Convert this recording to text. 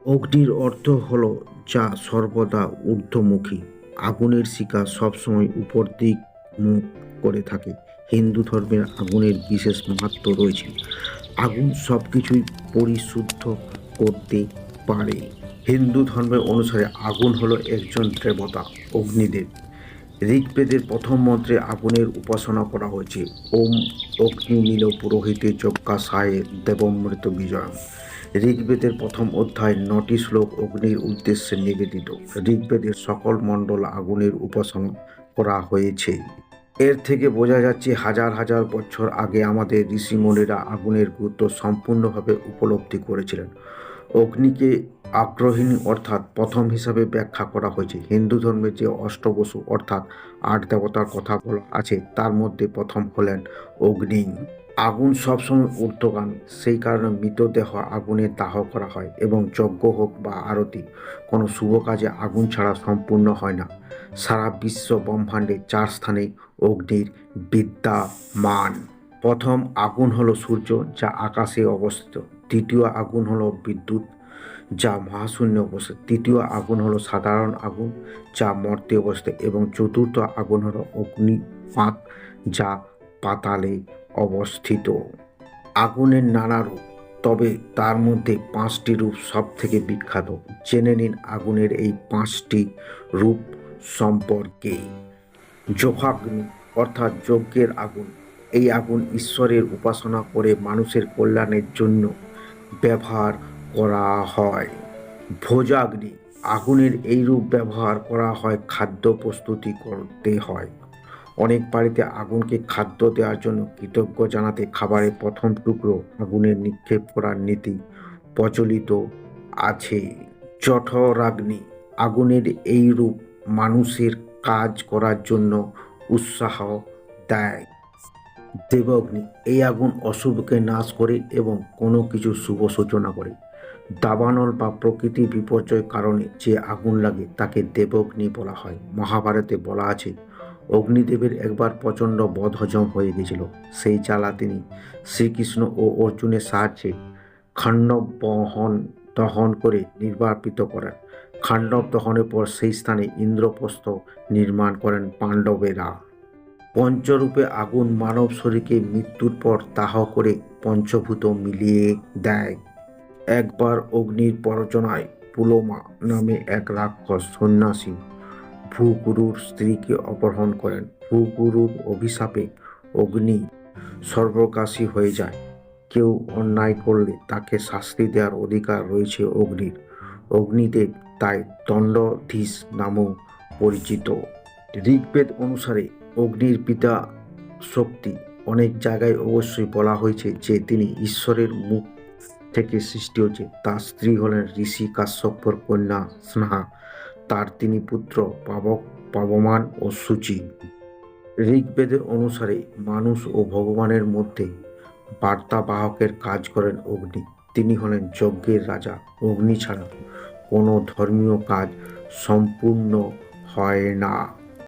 অগ্নির অর্থ হল যা সর্বদা ঊর্ধ্বমুখী। আগুনের শিখা সবসময় উপর দিক মুখ করে থাকে। হিন্দু ধর্মের আগুনের বিশেষ মাহাত্ম্য রয়েছে। আগুন সব কিছুই পরিশুদ্ধ করতে পারে। হিন্দু ধর্মের অনুসারে আগুন হলো একজন দেবতা, অগ্নিদেব। ঋগ্বেদের প্রথম মন্ত্রে আগুনের উপাসনা করা হয়েছে। ওম অগ্নি মিল পুরোহিতে যজ্ঞাসায় দেবমৃত বিজয়ম। ঋগ্বেদের প্রথম অধ্যায় 9টি শ্লোক অগ্নির উদ্দেশ্যে নিবেদিত। ঋগ্বেদের সকল মণ্ডল আগুনের উপাসনা করা হয়েছে। এর থেকে বোঝা যাচ্ছে হাজার হাজার বছর আগে আমাদের ঋষিমুনিরা আগুনের গুরুত্ব সম্পূর্ণভাবে উপলব্ধি করেছিলেন। অগ্নিকে আগ্রহিণী অর্থাৎ প্রথম হিসাবে ব্যাখ্যা করা হয়েছে। হিন্দু ধর্মে যে অষ্টবসু অর্থাৎ 8 দেবতার কথা বলা আছে তার মধ্যে প্রথম হলেন অগ্নি। আগুন সবসময় ঊর্ধ্বগান, সেই কারণে মৃতদেহ আগুনে দাহ করা হয় এবং যজ্ঞ হোক বা আরতি, কোনো শুভ কাজে আগুন ছাড়া সম্পূর্ণ হয় না। সারা বিশ্ব ব্রহ্মাণ্ডে 4 স্থানে অগ্নির বিদ্যমান। প্রথম আগুন হলো সূর্য, যা আকাশে অবস্থিত। দ্বিতীয় আগুন হলো বিদ্যুৎ, যা মহাশূন্যে অবস্থিত। তৃতীয় আগুন হলো সাধারণ আগুন, যা মর্তে অবস্থিত, এবং চতুর্থ আগুন হলো অগ্নিপাত, যা পাতালে অবস্থিত। আগুনের নানা রূপ, তবে তার মধ্যে 5টি রূপ সব থেকে বিখ্যাত। জেনে নিন আগুনের এই 5টি রূপ সম্পর্কে। যজ্ঞাগ্নি অর্থাৎ যজ্ঞের আগুন। এই আগুন ঈশ্বরের উপাসনা করে মানুষের কল্যাণের জন্য ব্যবহার করা হয়। ভোজাগ্নি, আগুনের এই রূপ ব্যবহার করা হয় খাদ্য প্রস্তুতি করতে হয়। অনেক বাড়িতে আগুনকে খাদ্য দেওয়ার জন্য কৃতজ্ঞ জানাতে খাবারের প্রথম টুকরো আগুনে নিক্ষেপ করার নীতি প্রচলিত আছে। জঠরাগ্নি, আগুনের এই রূপ মানুষের কাজ করার জন্য উৎসাহ দেয়। দেবগ্নি, এই আগুন অশুভকে নাশ করে এবং কোনো কিছু শুভ সূচনা করে। দাবানল বা প্রকৃতি বিপর্যয়ের কারণে যে আগুন লাগে তাকে দেবগ্নি বলা হয়। মহাভারতে বলা আছে, অগ্নিদেবের একবার প্রচণ্ড বদহজম হয়ে গেছিল। সেই জ্বালা তিনি শ্রীকৃষ্ণ ও অর্জুনের সাহায্যে খাণ্ডব দহন করে নির্বাপিত করেন। খাণ্ডব দহনের পর সেই স্থানে ইন্দ্রপ্রস্থ নির্মাণ করেন পাণ্ডবেরা। পঞ্চরূপে আগুন মানব শরীরকে মৃত্যুর পর দাহ করে পঞ্চভূত মিলিয়ে দেয়। একবার অগ্নির প্ররোচনায় পুলোমা নামে এক রাক্ষস সন্ন্যাসী ভূগুরুর স্ত্রীকে অপহরণ করেন। ভূগুরুর অভিশাপে অগ্নি সর্বগ্রাসী হয়ে যায়। কেউ অন্যায় করলে তাকে শাস্তি দেওয়ার অধিকার রয়েছে অগ্নির। অগ্নিদেব তাই দণ্ডাধীশ নামেও পরিচিত। ঋগ্বেদ অনুসারে অগ্নির পিতা শক্তি। অনেক জায়গায় অবশ্যই বলা হয়েছে যে তিনি ঈশ্বরের মুখ থেকে সৃষ্টি হয়েছে। তার স্ত্রী হলেন ঋষি কাশ্যপের কন্যা স্নেহা। তার 3 পুত্র পাবমান ও সূচি। ঋগ্বেদের অনুসারে মানুষ ও ভগবানের মধ্যে বার্তাবাহকের কাজ করেন অগ্নি। তিনি হলেন যজ্ঞের রাজা। অগ্নি ছাড়া কোনো ধর্মীয় কাজ সম্পূর্ণ হয় না।